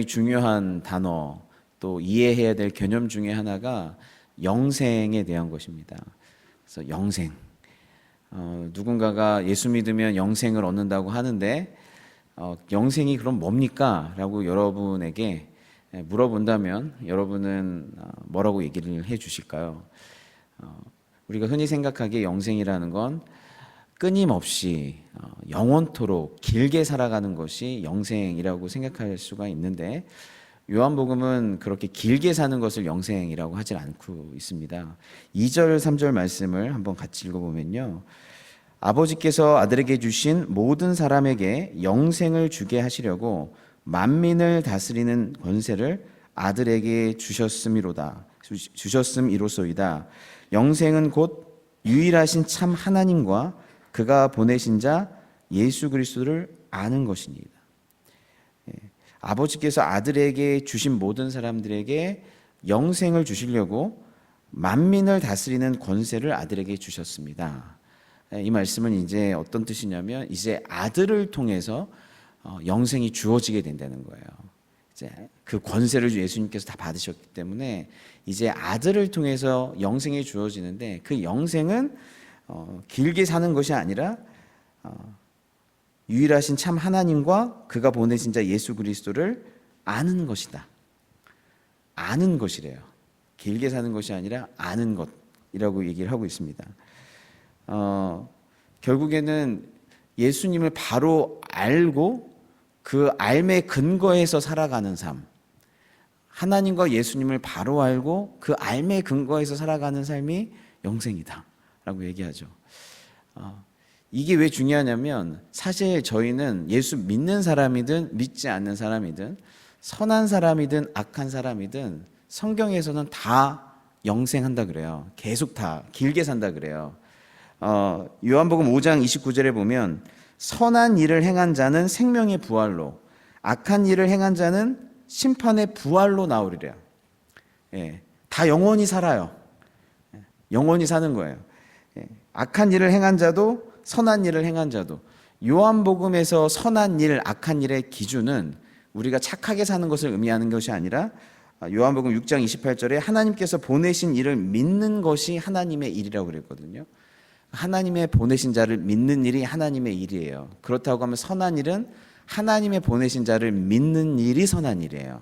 중요한 단어, 또 이해해야 될 개념 중에 하나가 영생에 대한 것입니다. 그래서 영생. 누군가가 예수 믿으면 영생을 얻는다고 하는데 영생이 그럼 뭡니까? 라고 여러분에게 물어본다면 여러분은 뭐라고 얘기를 해 주실까요? 우리가 흔히 생각하기에 영생이라는 건 끊임없이 영원토록 길게 살아가는 것이 영생이라고 생각할 수가 있는데, 요한복음은 그렇게 길게 사는 것을 영생이라고 하질 않고 있습니다. 2절 3절 말씀을 한번 같이 읽어보면요, 아버지께서 아들에게 주신 모든 사람에게 영생을 주게 하시려고 만민을 다스리는 권세를 아들에게 주셨음이로소이다. 영생은 곧 유일하신 참 하나님과 그가 보내신 자 예수 그리스도를 아는 것입니다. 아버지께서 아들에게 주신 모든 사람들에게 영생을 주시려고 만민을 다스리는 권세를 아들에게 주셨습니다. 이 말씀은 이제 어떤 뜻이냐면, 이제 아들을 통해서 영생이 주어지게 된다는 거예요. 이제 그 권세를 예수님께서 다 받으셨기 때문에 이제 아들을 통해서 영생이 주어지는데, 그 영생은 길게 사는 것이 아니라 유일하신 참 하나님과 그가 보내신 자 예수 그리스도를 아는 것이다. 아는 것이래요. 길게 사는 것이 아니라 아는 것이라고 얘기를 하고 있습니다. 결국에는 예수님을 바로 알고 그 알매 근거에서 살아가는 삶, 하나님과 예수님을 바로 알고 그 알매 근거에서 살아가는 삶이 영생이다 라고 얘기하죠. 이게 왜 중요하냐면, 사실 저희는 예수 믿는 사람이든 믿지 않는 사람이든 선한 사람이든 악한 사람이든 성경에서는 다 영생한다 그래요. 계속 다 길게 산다 그래요. 요한복음 5장 29절에 보면 선한 일을 행한 자는 생명의 부활로, 악한 일을 행한 자는 심판의 부활로 나오리래요. 다 영원히 살아요. 영원히 사는 거예요. 악한 일을 행한 자도 선한 일을 행한 자도. 요한복음에서 선한 일, 악한 일의 기준은 우리가 착하게 사는 것을 의미하는 것이 아니라, 요한복음 6장 28절에 하나님께서 보내신 일을 믿는 것이 하나님의 일이라고 그랬거든요. 하나님의 보내신 자를 믿는 일이 하나님의 일이에요. 그렇다고 하면 선한 일은 하나님의 보내신 자를 믿는 일이 선한 일이에요.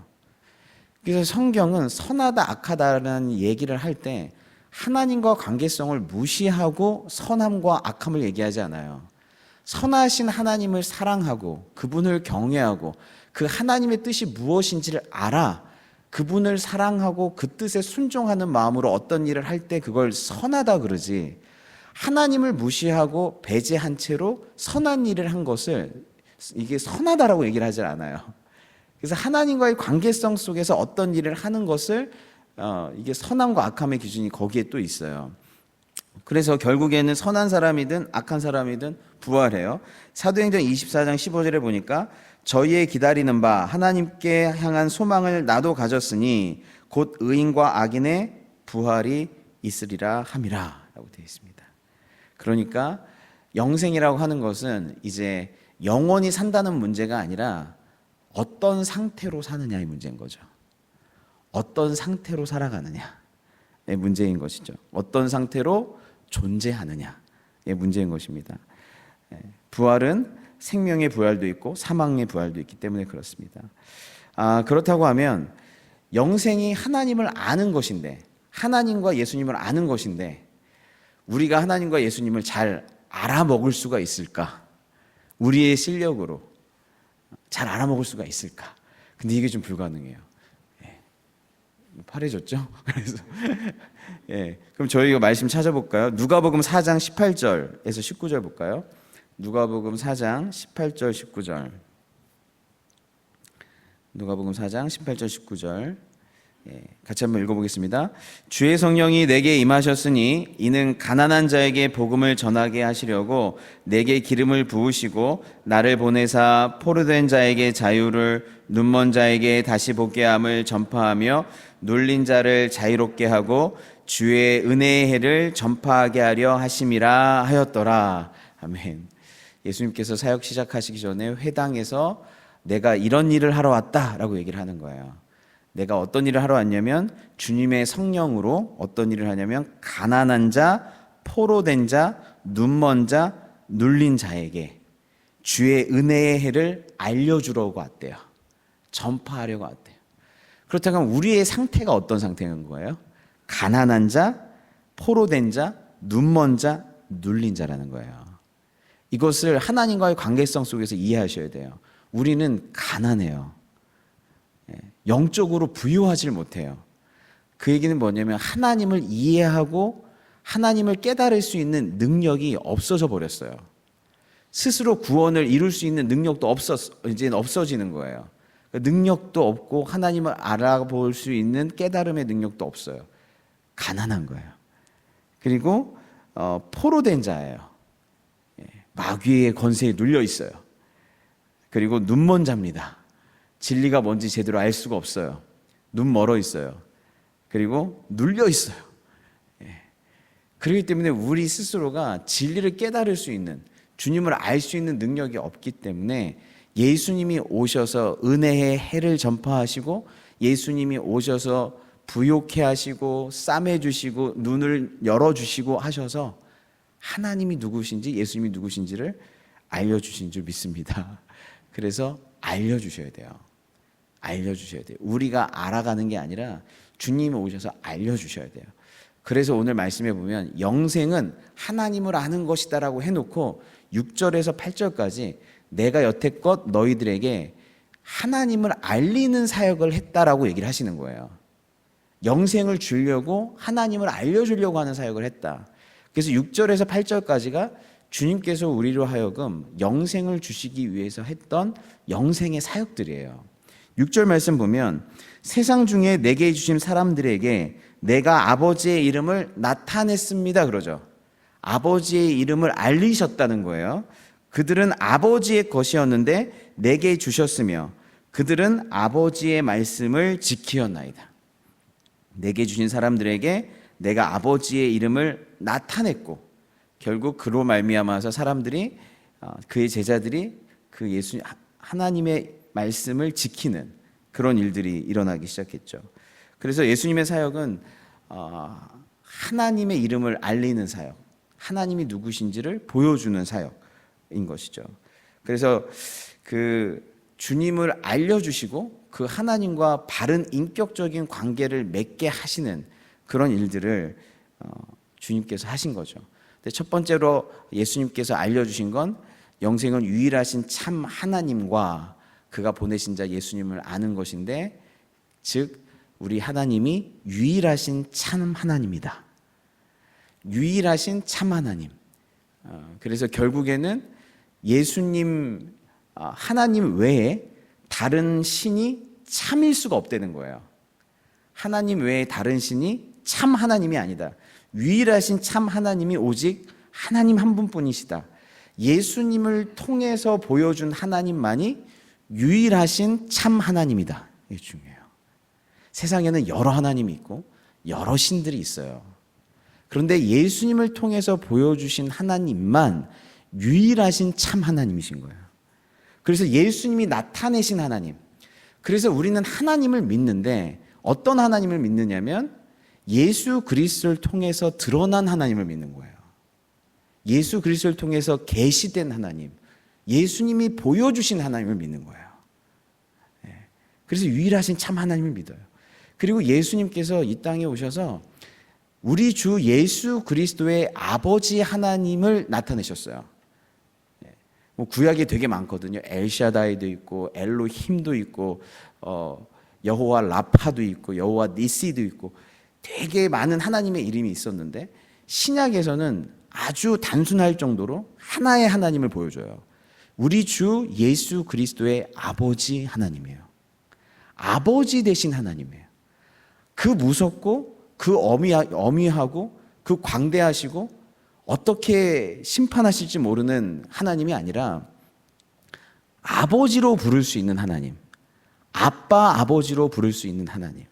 그래서 성경은 선하다 악하다라는 얘기를 할 때 하나님과 관계성을 무시하고 선함과 악함을 얘기하지 않아요. 선하신 하나님을 사랑하고 그분을 경외하고 그 하나님의 뜻이 무엇인지를 알아 그분을 사랑하고 그 뜻에 순종하는 마음으로 어떤 일을 할 때 그걸 선하다 그러지, 하나님을 무시하고 배제한 채로 선한 일을 한 것을 이게 선하다라고 얘기를 하지 않아요. 그래서 하나님과의 관계성 속에서 어떤 일을 하는 것을 이게 선함과 악함의 기준이 거기에 또 있어요. 그래서 결국에는 선한 사람이든 악한 사람이든 부활해요. 사도행전 24장 15절에 보니까 저희의 기다리는 바 하나님께 향한 소망을 나도 가졌으니 곧 의인과 악인의 부활이 있으리라 함이라 라고 되어 있습니다. 그러니까 영생이라고 하는 것은 이제 영원히 산다는 문제가 아니라 어떤 상태로 사느냐의 문제인 거죠. 어떤 상태로 살아가느냐의 문제인 것이죠. 어떤 상태로 존재하느냐의 문제인 것입니다. 부활은 생명의 부활도 있고 사망의 부활도 있기 때문에 그렇습니다. 그렇다고 하면 영생이 하나님을 아는 것인데, 하나님과 예수님을 아는 것인데, 우리가 하나님과 예수님을 잘 알아먹을 수가 있을까? 우리의 실력으로 잘 알아먹을 수가 있을까? 근데 이게 좀 불가능해요. 파래졌죠? 그래서 그럼 저희가 말씀 찾아볼까요? 누가복음 4장 18절에서 19절 볼까요? 누가복음 4장 18절 19절. 누가복음 4장 18절 19절. 같이 한번 읽어보겠습니다. 주의 성령이 내게 임하셨으니 이는 가난한 자에게 복음을 전하게 하시려고 내게 기름을 부으시고 나를 보내사 포로된 자에게 자유를, 눈먼 자에게 다시 보게 함을 전파하며 눌린 자를 자유롭게 하고 주의 은혜의 해를 전파하게 하려 하심이라 하였더라. 아멘. 예수님께서 사역 시작하시기 전에 회당에서 내가 이런 일을 하러 왔다라고 얘기를 하는 거예요. 내가 어떤 일을 하러 왔냐면 주님의 성령으로 어떤 일을 하냐면 가난한 자, 포로된 자, 눈먼 자, 눌린 자에게 주의 은혜의 해를 알려주려고 왔대요. 전파하려고 왔대요. 그렇다면 우리의 상태가 어떤 상태인 거예요? 가난한 자, 포로된 자, 눈먼 자, 눌린 자라는 거예요. 이것을 하나님과의 관계성 속에서 이해하셔야 돼요. 우리는 가난해요. 영적으로 부유하지 못해요. 그 얘기는 뭐냐면 하나님을 이해하고 하나님을 깨달을 수 있는 능력이 없어져 버렸어요. 스스로 구원을 이룰 수 있는 능력도 이제는 없어지는 거예요. 능력도 없고 하나님을 알아볼 수 있는 깨달음의 능력도 없어요. 가난한 거예요. 그리고 포로된 자예요. 마귀의 권세에 눌려 있어요. 그리고 눈먼 자입니다. 진리가 뭔지 제대로 알 수가 없어요. 눈 멀어 있어요. 그리고 눌려 있어요. 그렇기 때문에 우리 스스로가 진리를 깨달을 수 있는, 주님을 알 수 있는 능력이 없기 때문에 예수님이 오셔서 은혜의 해를 전파하시고 예수님이 오셔서 부욕해 하시고 싸매 주시고 눈을 열어 주시고 하셔서 하나님이 누구신지 예수님이 누구신지를 알려주신 줄 믿습니다. 그래서 알려주셔야 돼요. 알려주셔야 돼요. 우리가 알아가는 게 아니라 주님이 오셔서 알려주셔야 돼요. 그래서 오늘 말씀해 보면 영생은 하나님을 아는 것이다라고 해놓고 6절에서 8절까지 내가 여태껏 너희들에게 하나님을 알리는 사역을 했다라고 얘기를 하시는 거예요. 영생을 주려고 하나님을 알려주려고 하는 사역을 했다. 그래서 6절에서 8절까지가 주님께서 우리로 하여금 영생을 주시기 위해서 했던 영생의 사역들이에요. 6절 말씀 보면 세상 중에 내게 주신 사람들에게 내가 아버지의 이름을 나타냈습니다 그러죠. 아버지의 이름을 알리셨다는 거예요. 그들은 아버지의 것이었는데 내게 주셨으며 그들은 아버지의 말씀을 지키었나이다. 내게 주신 사람들에게 내가 아버지의 이름을 나타냈고 결국 그로 말미암아서 사람들이 그의 제자들이 그 예수 하나님의 말씀을 지키는 그런 일들이 일어나기 시작했죠. 그래서 예수님의 사역은 하나님의 이름을 알리는 사역, 하나님이 누구신지를 보여주는 사역인 것이죠. 그래서 그 주님을 알려주시고 그 하나님과 바른 인격적인 관계를 맺게 하시는 그런 일들을 주님께서 하신 거죠. 근데 첫 번째로 예수님께서 알려주신 건 영생은 유일하신 참 하나님과 그가 보내신 자 예수님을 아는 것인데, 즉 우리 하나님이 유일하신 참 하나님이다. 유일하신 참 하나님. 그래서 결국에는 예수님 하나님 외에 다른 신이 참일 수가 없다는 거예요. 하나님 외에 다른 신이 참 하나님이 아니다. 유일하신 참 하나님이 오직 하나님 한 분뿐이시다. 예수님을 통해서 보여준 하나님만이 유일하신 참 하나님이다. 이게 중요해요. 세상에는 여러 하나님이 있고 여러 신들이 있어요. 그런데 예수님을 통해서 보여주신 하나님만 유일하신 참 하나님이신 거예요. 그래서 예수님이 나타내신 하나님. 그래서 우리는 하나님을 믿는데 어떤 하나님을 믿느냐면 예수 그리스도를 통해서 드러난 하나님을 믿는 거예요. 예수 그리스도를 통해서 계시된 하나님, 예수님이 보여주신 하나님을 믿는 거예요. 그래서 유일하신 참 하나님을 믿어요. 그리고 예수님께서 이 땅에 오셔서 우리 주 예수 그리스도의 아버지 하나님을 나타내셨어요. 구약이 되게 많거든요. 엘샤다이도 있고 엘로힘도 있고 여호와 라파도 있고 여호와 니시도 있고 되게 많은 하나님의 이름이 있었는데 신약에서는 아주 단순할 정도로 하나의 하나님을 보여줘요. 우리 주 예수 그리스도의 아버지 하나님이에요. 아버지 되신 하나님이에요. 그 무섭고 그 어미하고 그 광대하시고 어떻게 심판하실지 모르는 하나님이 아니라 아버지로 부를 수 있는 하나님, 아빠 아버지로 부를 수 있는 하나님.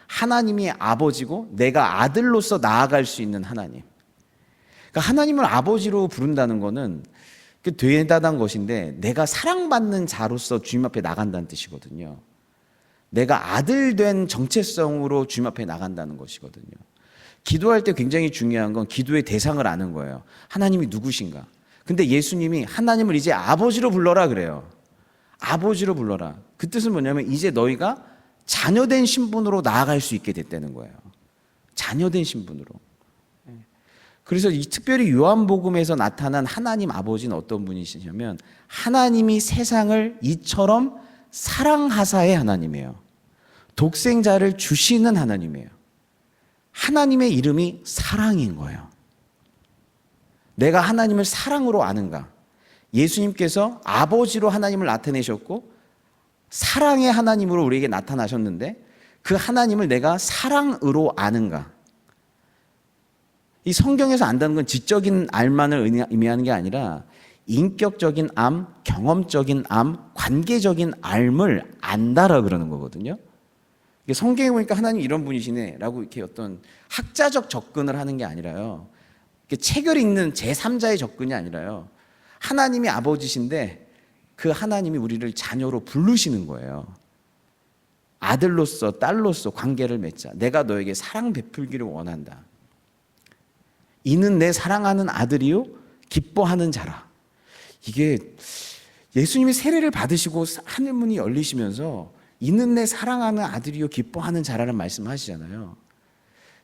하나님이 아버지고 내가 아들로서 나아갈 수 있는 하나님. 그러니까 하나님을 아버지로 부른다는 것은 그 대단한 것인데 내가 사랑받는 자로서 주님 앞에 나간다는 뜻이거든요. 내가 아들 된 정체성으로 주님 앞에 나간다는 것이거든요. 기도할 때 굉장히 중요한 건 기도의 대상을 아는 거예요. 하나님이 누구신가? 근데 예수님이 하나님을 이제 아버지로 불러라 그래요. 아버지로 불러라. 그 뜻은 뭐냐면 이제 너희가 자녀된 신분으로 나아갈 수 있게 됐다는 거예요. 자녀된 신분으로. 그래서 이 특별히 요한복음에서 나타난 하나님 아버지는 어떤 분이시냐면 하나님이 세상을 이처럼 사랑하사의 하나님이에요. 독생자를 주시는 하나님이에요. 하나님의 이름이 사랑인 거예요. 내가 하나님을 사랑으로 아는가? 예수님께서 아버지로 하나님을 나타내셨고 사랑의 하나님으로 우리에게 나타나셨는데 그 하나님을 내가 사랑으로 아는가? 이 성경에서 안다는 건 지적인 알만을 의미하는 게 아니라 인격적인 암, 경험적인 암, 관계적인 암을 안다라 그러는 거거든요. 성경에 보니까 하나님 이런 분이시네라고 이렇게 어떤 학자적 접근을 하는 게 아니라요. 책을 읽는 제3자의 접근이 아니라요. 하나님이 아버지신데 그 하나님이 우리를 자녀로 부르시는 거예요. 아들로서 딸로서 관계를 맺자. 내가 너에게 사랑 베풀기를 원한다. 이는 내 사랑하는 아들이요 기뻐하는 자라. 이게 예수님이 세례를 받으시고 하늘문이 열리시면서 이는 내 사랑하는 아들이요 기뻐하는 자라는 말씀하시잖아요.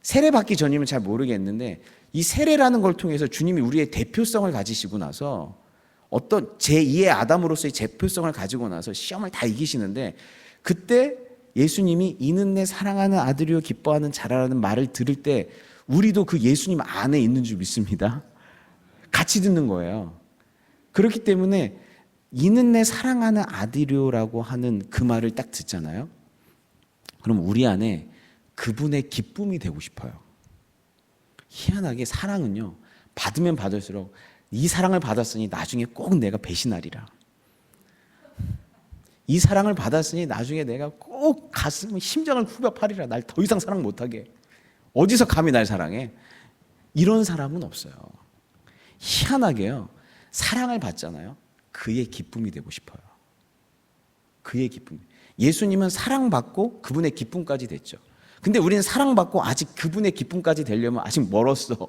세례 받기 전이면 잘 모르겠는데 이 세례라는 걸 통해서 주님이 우리의 대표성을 가지시고 나서 어떤 제2의 아담으로서의 대표성을 가지고 나서 시험을 다 이기시는데 그때 예수님이 이는 내 사랑하는 아들이요 기뻐하는 자라는 말을 들을 때 우리도 그 예수님 안에 있는 줄 믿습니다. 같이 듣는 거예요. 그렇기 때문에 이는 내 사랑하는 아들이요라고 하는 그 말을 딱 듣잖아요. 그럼 우리 안에 그분의 기쁨이 되고 싶어요. 희한하게 사랑은요, 받으면 받을수록 이 사랑을 받았으니 나중에 꼭 내가 배신하리라. 이 사랑을 받았으니 나중에 내가 꼭 가슴, 심장을 후벼 파리라. 날 더 이상 사랑 못하게. 어디서 감히 날 사랑해? 이런 사람은 없어요. 희한하게요. 사랑을 받잖아요. 그의 기쁨이 되고 싶어요. 그의 기쁨. 예수님은 사랑받고 그분의 기쁨까지 됐죠. 근데 우리는 사랑받고 아직 그분의 기쁨까지 되려면 아직 멀었어.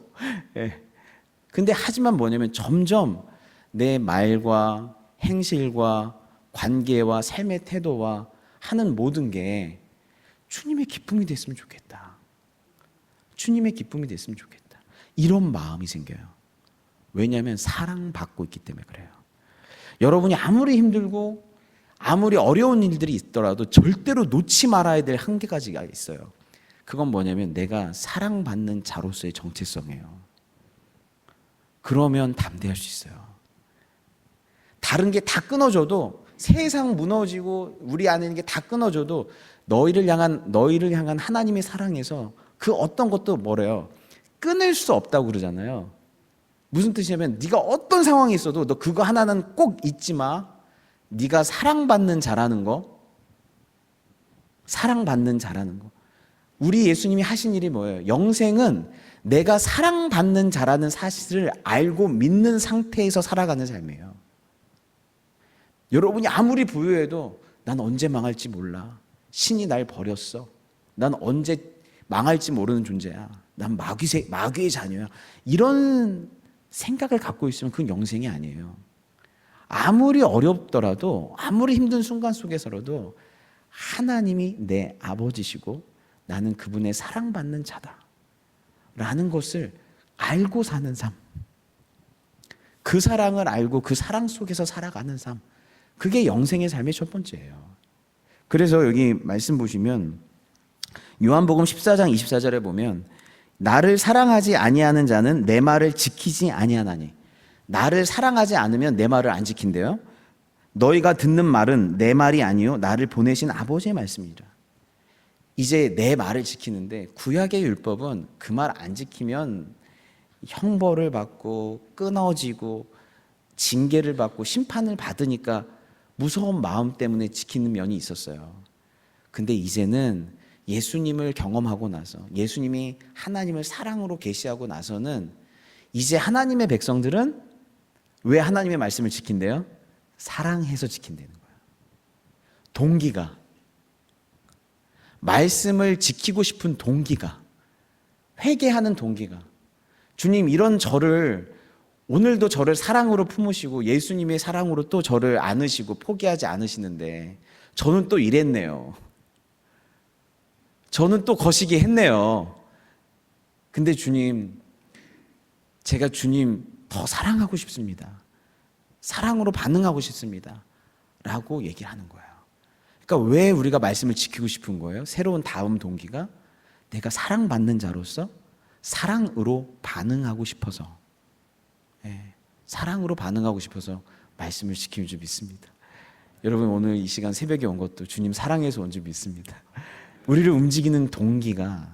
예. 근데 하지만 뭐냐면 점점 내 말과 행실과 관계와 삶의 태도와 하는 모든 게 주님의 기쁨이 됐으면 좋겠다. 주님의 기쁨이 됐으면 좋겠다. 이런 마음이 생겨요. 왜냐하면 사랑받고 있기 때문에 그래요. 여러분이 아무리 힘들고 아무리 어려운 일들이 있더라도 절대로 놓지 말아야 될 한 가지가 있어요. 그건 뭐냐면 내가 사랑받는 자로서의 정체성이에요. 그러면 담대할 수 있어요. 다른 게 다 끊어져도 세상 무너지고 우리 안에 있는 게 다 끊어져도 너희를 향한 하나님의 사랑에서 그 어떤 것도 뭐래요? 끊을 수 없다고 그러잖아요. 무슨 뜻이냐면 네가 어떤 상황이 있어도 너 그거 하나는 꼭 잊지 마. 네가 사랑받는 자라는 거. 사랑받는 자라는 거. 우리 예수님이 하신 일이 뭐예요? 영생은 내가 사랑받는 자라는 사실을 알고 믿는 상태에서 살아가는 삶이에요. 여러분이 아무리 부유해도 난 언제 망할지 몰라. 신이 날 버렸어. 난 언제 망할지 모르는 존재야. 난 마귀의 자녀야. 이런 생각을 갖고 있으면 그건 영생이 아니에요. 아무리 어렵더라도 아무리 힘든 순간 속에서라도 하나님이 내 아버지시고 나는 그분의 사랑받는 자다 라는 것을 알고 사는 삶, 그 사랑을 알고 그 사랑 속에서 살아가는 삶, 그게 영생의 삶의 첫 번째예요. 그래서 여기 말씀 보시면 요한복음 14장 24절에 보면 나를 사랑하지 아니하는 자는 내 말을 지키지 아니하나니. 나를 사랑하지 않으면 내 말을 안 지킨대요. 너희가 듣는 말은 내 말이 아니요 나를 보내신 아버지의 말씀이라. 이제 내 말을 지키는데 구약의 율법은 그 말 안 지키면 형벌을 받고 끊어지고 징계를 받고 심판을 받으니까 무서운 마음 때문에 지키는 면이 있었어요. 근데 이제는 예수님을 경험하고 나서 예수님이 하나님을 사랑으로 계시하고 나서는 이제 하나님의 백성들은 왜 하나님의 말씀을 지킨대요? 사랑해서 지킨다는 거예요. 동기가, 말씀을 지키고 싶은 동기가, 회개하는 동기가, 주님 이런 저를 오늘도 저를 사랑으로 품으시고 예수님의 사랑으로 또 저를 안으시고 포기하지 않으시는데 저는 또 이랬네요. 저는 또 거시기 했네요. 근데 주님, 제가 주님 더 사랑하고 싶습니다. 사랑으로 반응하고 싶습니다. 라고 얘기를 하는 거예요. 그러니까 왜 우리가 말씀을 지키고 싶은 거예요? 새로운 다음 동기가 내가 사랑받는 자로서 사랑으로 반응하고 싶어서, 사랑으로 반응하고 싶어서 말씀을 지키는 줄 믿습니다. 여러분 오늘 이 시간 새벽에 온 것도 주님 사랑해서 온 줄 믿습니다. 우리를 움직이는 동기가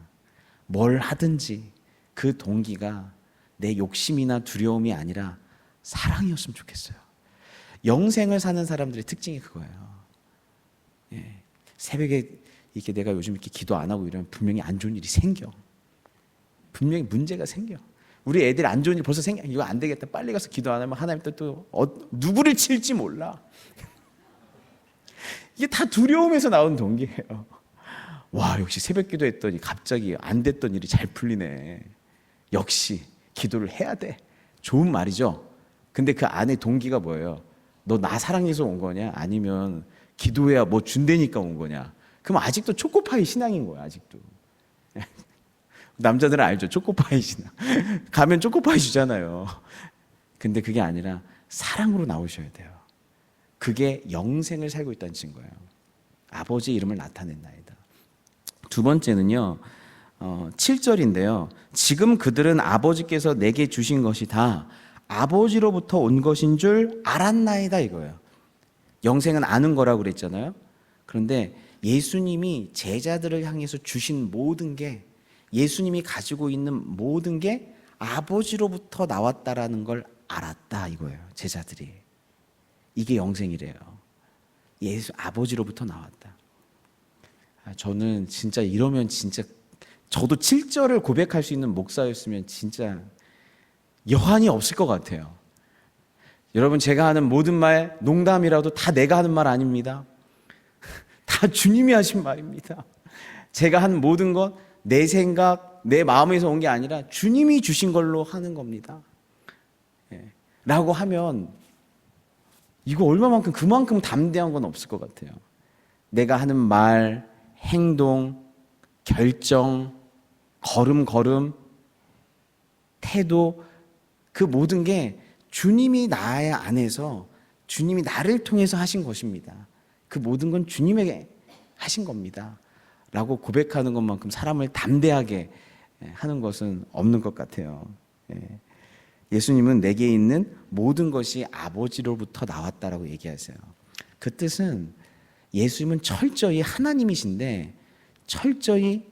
뭘 하든지 그 동기가 내 욕심이나 두려움이 아니라 사랑이었으면 좋겠어요. 영생을 사는 사람들의 특징이 그거예요. 새벽에 이렇게 내가 요즘 이렇게 기도 안 하고 이러면 분명히 안 좋은 일이 생겨. 분명히 문제가 생겨. 우리 애들 안 좋은 일 벌써 생겨. 이거 안 되겠다. 빨리 가서 기도 안 하면 하나님 또 누구를 칠지 몰라. 이게 다 두려움에서 나온 동기예요. 와, 역시 새벽 기도했더니 갑자기 안 됐던 일이 잘 풀리네. 역시 기도를 해야 돼. 좋은 말이죠. 근데 그 안에 동기가 뭐예요? 너 나 사랑해서 온 거냐? 아니면 기도해야 뭐 준다니까 온 거냐? 그럼 아직도 초코파이 신앙인 거야. 아직도. 남자들은 알죠. 초코파이 신앙. 가면 초코파이 주잖아요. 근데 그게 아니라 사랑으로 나오셔야 돼요. 그게 영생을 살고 있다는 증거예요. 아버지의 이름을 나타낸나이다. 두 번째는요, 7절인데요. 지금 그들은 아버지께서 내게 주신 것이 다 아버지로부터 온 것인 줄 알았나이다 이거예요. 영생은 아는 거라고 그랬잖아요. 그런데 예수님이 제자들을 향해서 주신 모든 게, 예수님이 가지고 있는 모든 게 아버지로부터 나왔다라는 걸 알았다 이거예요. 제자들이. 이게 영생이래요. 예수 아버지로부터 나왔다. 저는 진짜 이러면 진짜 저도 7절을 고백할 수 있는 목사였으면 진짜 여한이 없을 것 같아요. 여러분, 제가 하는 모든 말 농담이라도 다 내가 하는 말 아닙니다. 다 주님이 하신 말입니다. 제가 한 모든 것 내 생각, 내 마음에서 온 게 아니라 주님이 주신 걸로 하는 겁니다. 라고 하면 이거 얼마만큼 그만큼 담대한 건 없을 것 같아요. 내가 하는 말, 행동, 결정, 걸음, 태도, 그 모든 게 주님이 나의 안에서 주님이 나를 통해서 하신 것입니다. 그 모든 건 주님에게 하신 겁니다. 라고 고백하는 것만큼 사람을 담대하게 하는 것은 없는 것 같아요. 예수님은 내게 있는 모든 것이 아버지로부터 나왔다라고 얘기하세요. 그 뜻은 예수님은 철저히 하나님이신데 철저히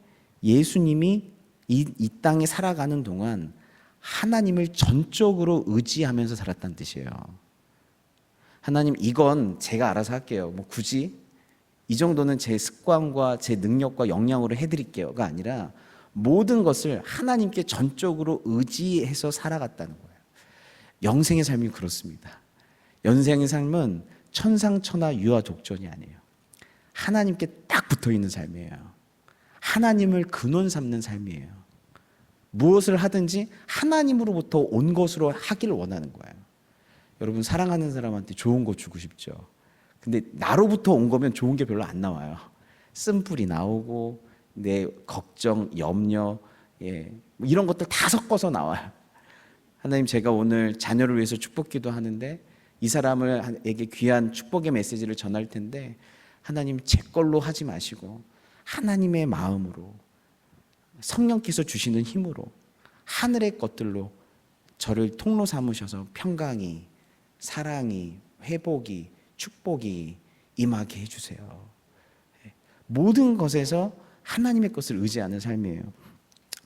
예수님이 이 땅에 살아가는 동안 하나님을 전적으로 의지하면서 살았다는 뜻이에요. 하나님, 이건 제가 알아서 할게요. 뭐 굳이 이 정도는 제 습관과 제 능력과 역량으로 해드릴게요가 아니라 모든 것을 하나님께 전적으로 의지해서 살아갔다는 거예요. 영생의 삶이 그렇습니다. 영생의 삶은 천상천하 유아독존이 아니에요. 하나님께 딱 붙어있는 삶이에요. 하나님을 근원 삼는 삶이에요. 무엇을 하든지 하나님으로부터 온 것으로 하기를 원하는 거예요. 여러분, 사랑하는 사람한테 좋은 거 주고 싶죠. 근데 나로부터 온 거면 좋은 게 별로 안 나와요. 쓴뿌리 나오고 내 걱정, 염려, 이런 것들 다 섞어서 나와요. 하나님, 제가 오늘 자녀를 위해서 축복기도 하는데 이 사람에게 귀한 축복의 메시지를 전할 텐데 하나님, 제 걸로 하지 마시고 하나님의 마음으로, 성령께서 주시는 힘으로, 하늘의 것들로 저를 통로 삼으셔서 평강이, 사랑이, 회복이, 축복이 임하게 해주세요. 모든 것에서 하나님의 것을 의지하는 삶이에요.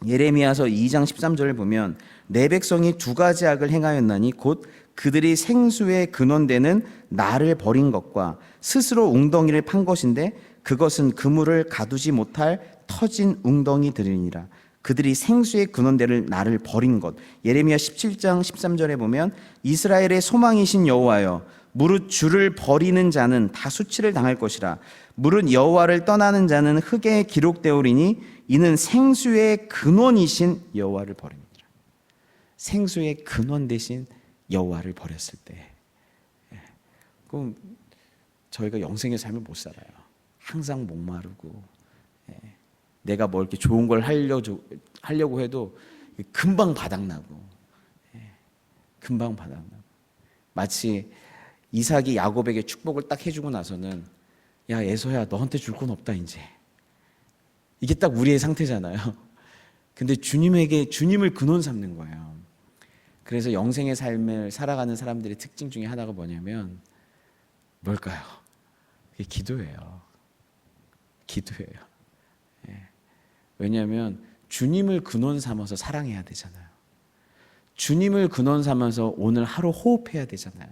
예레미야서 2장 13절을 보면 내 백성이 두 가지 악을 행하였나니 곧 그들이 생수의 근원되는 나를 버린 것과 스스로 웅덩이를 판 것인데 그것은 그물을 가두지 못할 터진 웅덩이들이니라. 그들이 생수의 근원대를 나를 버린 것. 예레미야 17장 13절에 보면 이스라엘의 소망이신 여호와여 무릇 주를 버리는 자는 다 수치를 당할 것이라. 무릇 여호와를 떠나는 자는 흙에 기록되오리니 이는 생수의 근원이신 여호와를 버립니다. 생수의 근원 대신 여호와를 버렸을 때, 그럼 저희가 영생의 삶을 못 살아요. 항상 목마르고, 내가 뭐 이렇게 좋은 걸 하려고 해도 금방 바닥나고, 금방 바닥나고. 마치 이삭이 야곱에게 축복을 딱 해주고 나서는 야 에서야 너한테 줄 건 없다 이제. 이게 딱 우리의 상태잖아요. 근데 주님을 근원 삼는 거예요. 그래서 영생의 삶을 살아가는 사람들의 특징 중에 하나가 뭐냐면 뭘까요? 그게 기도예요. 기도예요. 왜냐하면 주님을 근원 삼아서 사랑해야 되잖아요. 주님을 근원 삼아서 오늘 하루 호흡해야 되잖아요.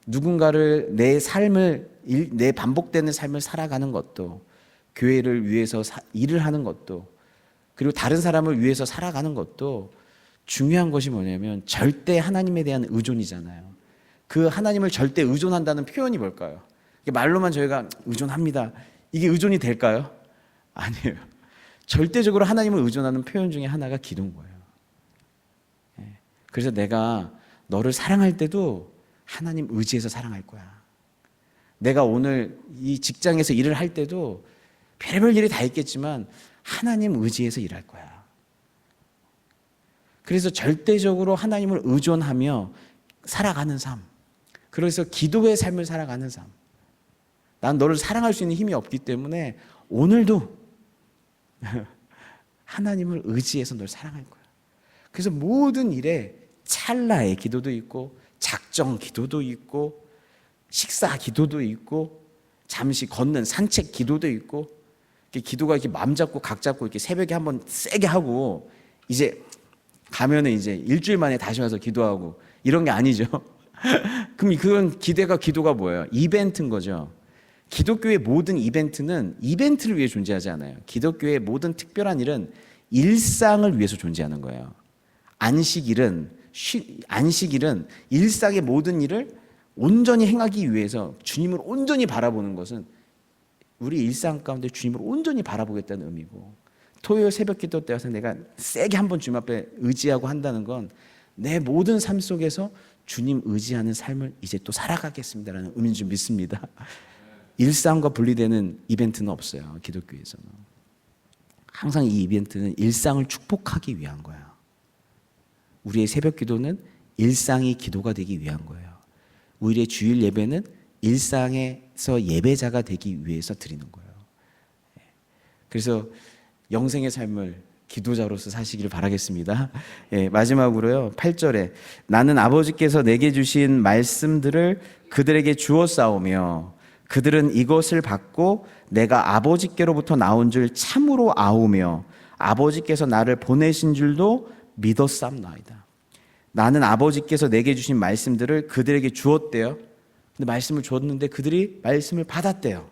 누군가를 내 반복되는 삶을 살아가는 것도, 교회를 위해서 일을 하는 것도, 그리고 다른 사람을 위해서 살아가는 것도 중요한 것이 뭐냐면 절대 하나님에 대한 의존이잖아요. 그 하나님을 절대 의존한다는 표현이 뭘까요? 말로만 저희가 의존합니다. 이게 의존이 될까요? 아니에요. 절대적으로 하나님을 의존하는 표현 중에 하나가 기도인 거예요. 그래서 내가 너를 사랑할 때도 하나님 의지해서 사랑할 거야. 내가 오늘 이 직장에서 일을 할 때도 별의별 일이 다 있겠지만 하나님 의지해서 일할 거야. 그래서 절대적으로 하나님을 의존하며 살아가는 삶, 그래서 기도의 삶을 살아가는 삶. 난 너를 사랑할 수 있는 힘이 없기 때문에 오늘도 하나님을 의지해서 널 사랑할 거야. 그래서 모든 일에 찰나의 기도도 있고, 작정 기도도 있고, 식사 기도도 있고, 잠시 걷는 산책 기도도 있고, 기도가 이렇게 마음 잡고 각 잡고 이렇게 새벽에 한번 세게 하고 이제 가면은 이제 일주일 만에 다시 와서 기도하고 이런 게 아니죠. 그럼 그건 기도가 뭐예요? 이벤트인 거죠. 기독교의 모든 이벤트는 이벤트를 위해 존재하지 않아요. 기독교의 모든 특별한 일은 일상을 위해서 존재하는 거예요. 안식일은 일상의 모든 일을 온전히 행하기 위해서 주님을 온전히 바라보는 것은 우리 일상 가운데 주님을 온전히 바라보겠다는 의미고, 토요일 새벽 기도 때 와서 내가 세게 한번 주님 앞에 의지하고 한다는 건 내 모든 삶 속에서 주님 의지하는 삶을 이제 또 살아가겠습니다라는 의미인 줄 믿습니다. 일상과 분리되는 이벤트는 없어요. 기독교에서는 항상 이 이벤트는 일상을 축복하기 위한 거예요. 우리의 새벽 기도는 일상이 기도가 되기 위한 거예요. 우리의 주일 예배는 일상에서 예배자가 되기 위해서 드리는 거예요. 그래서 영생의 삶을 기도자로서 사시기를 바라겠습니다. 마지막으로요, 8절에 나는 아버지께서 내게 주신 말씀들을 그들에게 주었사오며 그들은 이것을 받고 내가 아버지께로부터 나온 줄 참으로 아오며 아버지께서 나를 보내신 줄도 믿었삼나이다. 나는 아버지께서 내게 주신 말씀들을 그들에게 주었대요. 근데 말씀을 줬는데 그들이 말씀을 받았대요.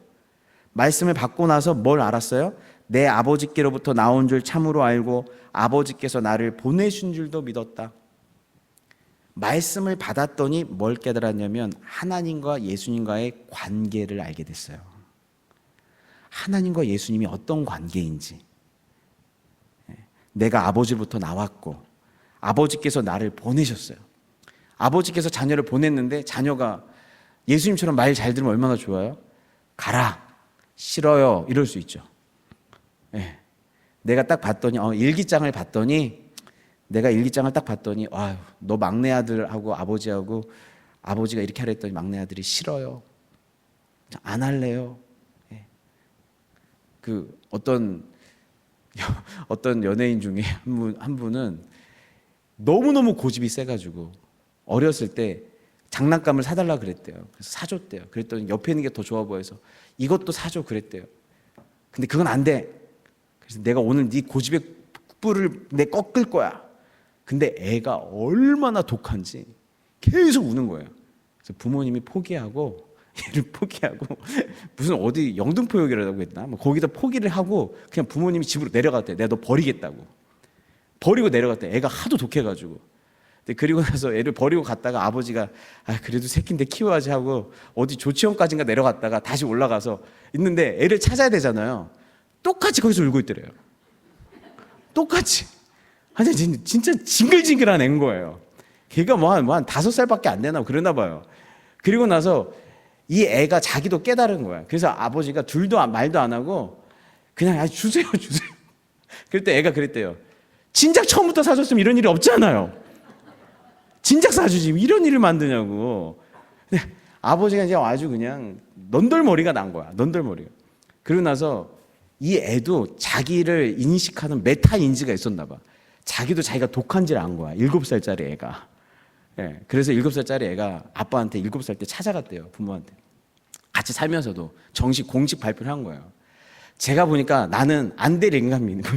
말씀을 받고 나서 뭘 알았어요? 내 아버지께로부터 나온 줄 참으로 알고 아버지께서 나를 보내신 줄도 믿었다. 말씀을 받았더니 뭘 깨달았냐면 하나님과 예수님과의 관계를 알게 됐어요. 하나님과 예수님이 어떤 관계인지, 내가 아버지로부터 나왔고 아버지께서 나를 보내셨어요. 아버지께서 자녀를 보냈는데 자녀가 예수님처럼 말 잘 들으면 얼마나 좋아요? 가라, 싫어요, 이럴 수 있죠. 내가 딱 봤더니 일기장을 봤더니 내가 일기장을 딱 봤더니 아유, 너 막내 아들하고 아버지하고 아버지가 이렇게 하라 했더니 막내 아들이 싫어요, 안 할래요. 그 어떤 연예인 중에 한 분은 너무너무 고집이 세가지고 어렸을 때 장난감을 사달라 그랬대요. 그래서 사줬대요. 그랬더니 옆에 있는 게 더 좋아 보여서 이것도 사줘 그랬대요. 근데 그건 안 돼. 그래서 내가 오늘 네 고집의 뿔을 내 꺾을 거야. 근데 애가 얼마나 독한지 계속 우는 거예요. 그래서 부모님이 포기하고 얘를 포기하고 무슨 어디 영등포역이라고 했나? 뭐 거기다 포기를 하고 그냥 부모님이 집으로 내려갔대. 내가 너 버리겠다고. 버리고 내려갔대. 애가 하도 독해가지고. 근데 그리고 나서 애를 버리고 갔다가 아버지가 그래도 새끼인데 키워야지 하고 어디 조치원까지인가 내려갔다가 다시 올라가서 있는데 애를 찾아야 되잖아요. 똑같이 거기서 울고 있더래요. 똑같이. 아니 진짜 징글징글한 애인 거예요. 걔가 뭐 한 5살밖에 안 되나 그러나 봐요. 그리고 나서 이 애가 자기도 깨달은 거야. 그래서 아버지가 둘도 말도 안 하고 그냥 주세요. 그럴 때 애가 그랬대요. 진작 처음부터 사줬으면 이런 일이 없잖아요. 진작 사주지 이런 일을 만드냐고. 근데 아버지가 이제 아주 그냥 넌덜머리가 난 거야. 넌덜머리가. 그러고 나서 이 애도 자기를 인식하는 메타 인지가 있었나 봐. 자기도 자기가 독한지를 안 거야. 7살짜리 애가. 예, 그래서 7살짜리 애가 아빠한테 7살 때 찾아갔대요. 부모한테. 같이 살면서도 정식 공식 발표를 한 거예요. 제가 보니까 나는 안 될 인간입니다.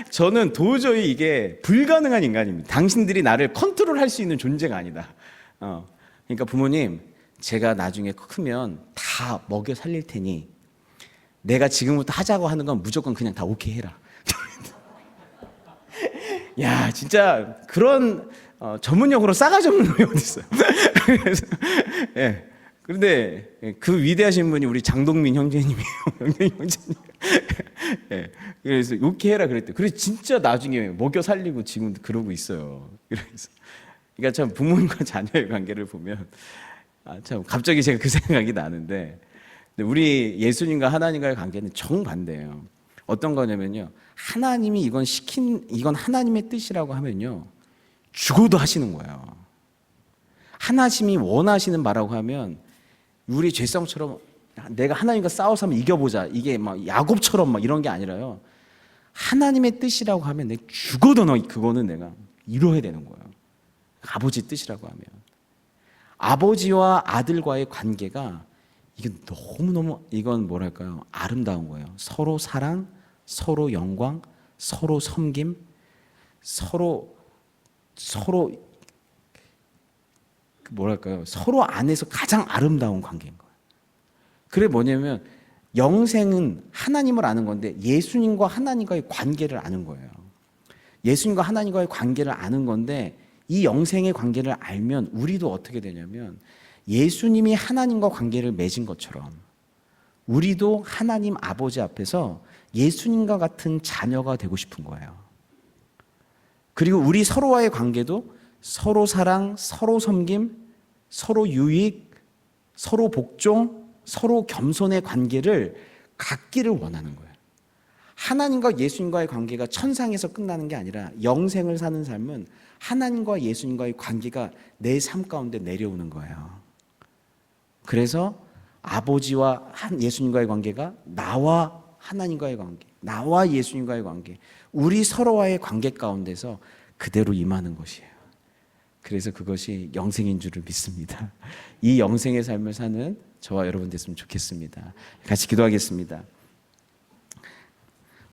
저는 도저히 이게 불가능한 인간입니다. 당신들이 나를 컨트롤할 수 있는 존재가 아니다. 그러니까 부모님, 제가 나중에 크면 다 먹여 살릴 테니 내가 지금부터 하자고 하는 건 무조건 그냥 다 오케이 해라. 야, 진짜 그런 전문용어로 싸가지 없는 놈이 어디 있어요? 예. 그런데 그 위대하신 분이 우리 장동민 형제님이에요. 형제님. 예. 그래서 오케이 해라 그랬대. 그래서 진짜 나중에 먹여 살리고 지금 그러고 있어요. 그래서 그러니까 참 부모님과 자녀의 관계를 보면 참 갑자기 제가 그 생각이 나는데 우리 예수님과 하나님과의 관계는 정반대예요. 어떤 거냐면요. 하나님이 이건 하나님의 뜻이라고 하면요. 죽어도 하시는 거예요. 하나님이 원하시는 바라고 하면 우리 죄성처럼 내가 하나님과 싸워서 한번 이겨보자. 이게 막 야곱처럼 막 이런 게 아니라요. 하나님의 뜻이라고 하면 내가 죽어도 그거는 내가 이루어야 되는 거예요. 아버지 뜻이라고 하면. 아버지와 아들과의 관계가 이게 너무너무 이건 뭐랄까요? 아름다운 거예요. 서로 사랑, 서로 영광, 서로 섬김, 서로 뭐랄까요? 서로 안에서 가장 아름다운 관계인 거예요. 그게 뭐냐면 영생은 하나님을 아는 건데 예수님과 하나님과의 관계를 아는 거예요. 예수님과 하나님과의 관계를 아는 건데 이 영생의 관계를 알면 우리도 어떻게 되냐면 예수님이 하나님과 관계를 맺은 것처럼 우리도 하나님 아버지 앞에서 예수님과 같은 자녀가 되고 싶은 거예요. 그리고 우리 서로와의 관계도 서로 사랑, 서로 섬김, 서로 유익, 서로 복종, 서로 겸손의 관계를 갖기를 원하는 거예요. 하나님과 예수님과의 관계가 천상에서 끝나는 게 아니라 영생을 사는 삶은 하나님과 예수님과의 관계가 내 삶 가운데 내려오는 거예요. 그래서 아버지와 예수님과의 관계가 나와 하나님과의 관계, 나와 예수님과의 관계, 우리 서로와의 관계 가운데서 그대로 임하는 것이에요. 그래서 그것이 영생인 줄을 믿습니다. 이 영생의 삶을 사는 저와 여러분 됐으면 좋겠습니다. 같이 기도하겠습니다.